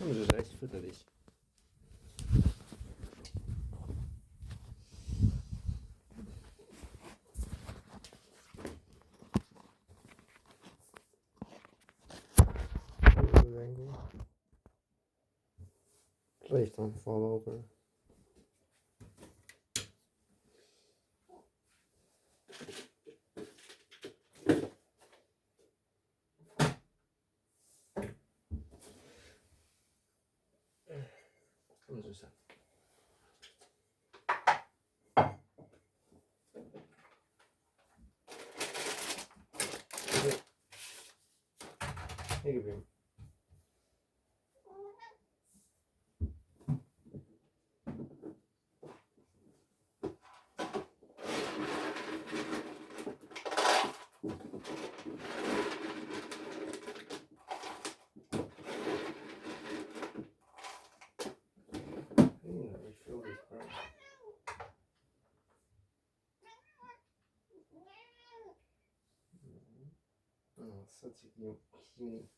Das ist echt fürchterlich. Please don't fall over. Kom eens eens. Hier geblieben. Refill this crap. Oh, such a cutie.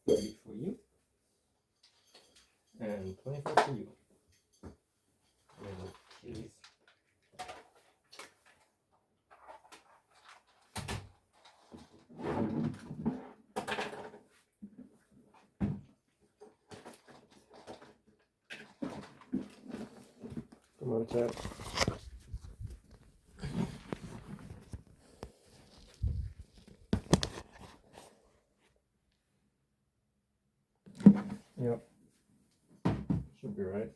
$30 for you. And 24 for you. Little cuties. Come on, Chad. Yep. Should be right.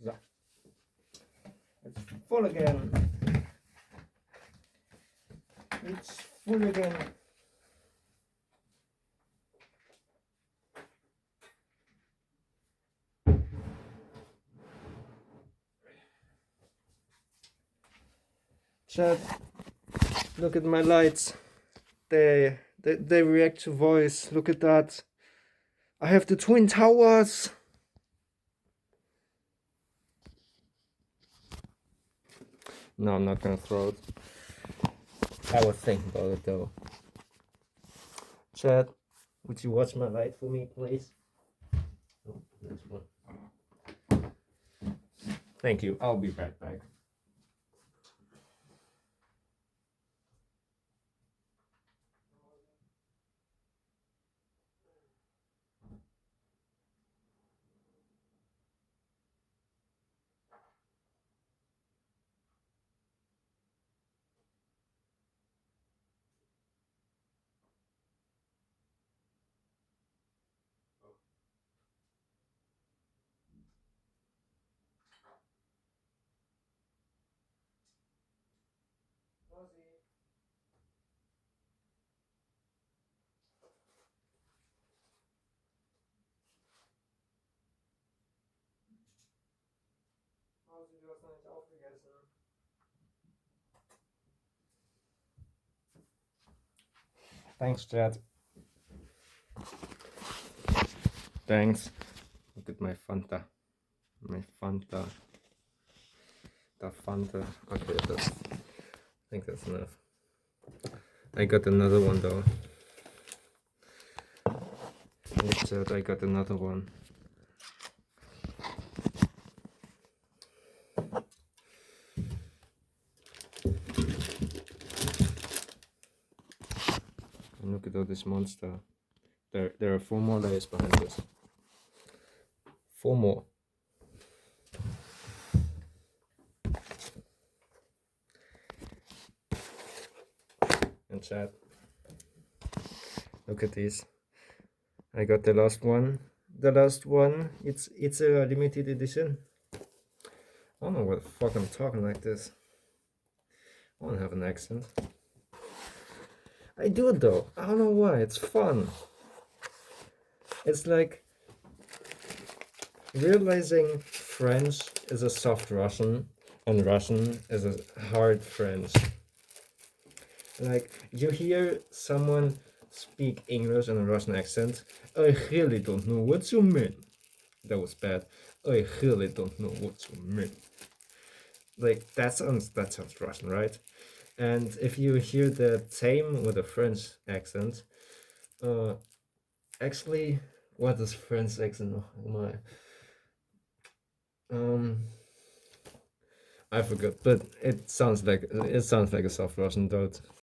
So. It's full again. It's full again. Chat, look at my lights. They react to voice. Look at that. I have the twin towers. No, I'm not gonna throw it. I was thinking about it though. Chat, would you watch my light for me, please? Oh, next one. Thank you. I'll be right back. Mausi, du hast noch nicht aufgegessen. Thanks, Chad. Thanks. Look at my Fanta. My Fanta. The Fanta. Okay, I think that's enough. I got another one though. Thanks, Chad. I got another one. And look at all this monster. There are 4 more layers behind this. 4 more. And chat. Look at these. I got the last one. The last one. It's a limited edition. I don't know what the fuck I'm talking like this. I don't have an accent. I do though. I don't know why. It's fun. It's like realizing French is a soft Russian and Russian is a hard French. Like you hear someone speak English in a Russian accent. I really don't know what you mean. That was bad. I really don't know what you mean. Like that sounds Russian, right? And if you hear the same with a French accent, actually, what is French accent? I forgot, but it sounds like a soft Russian, though.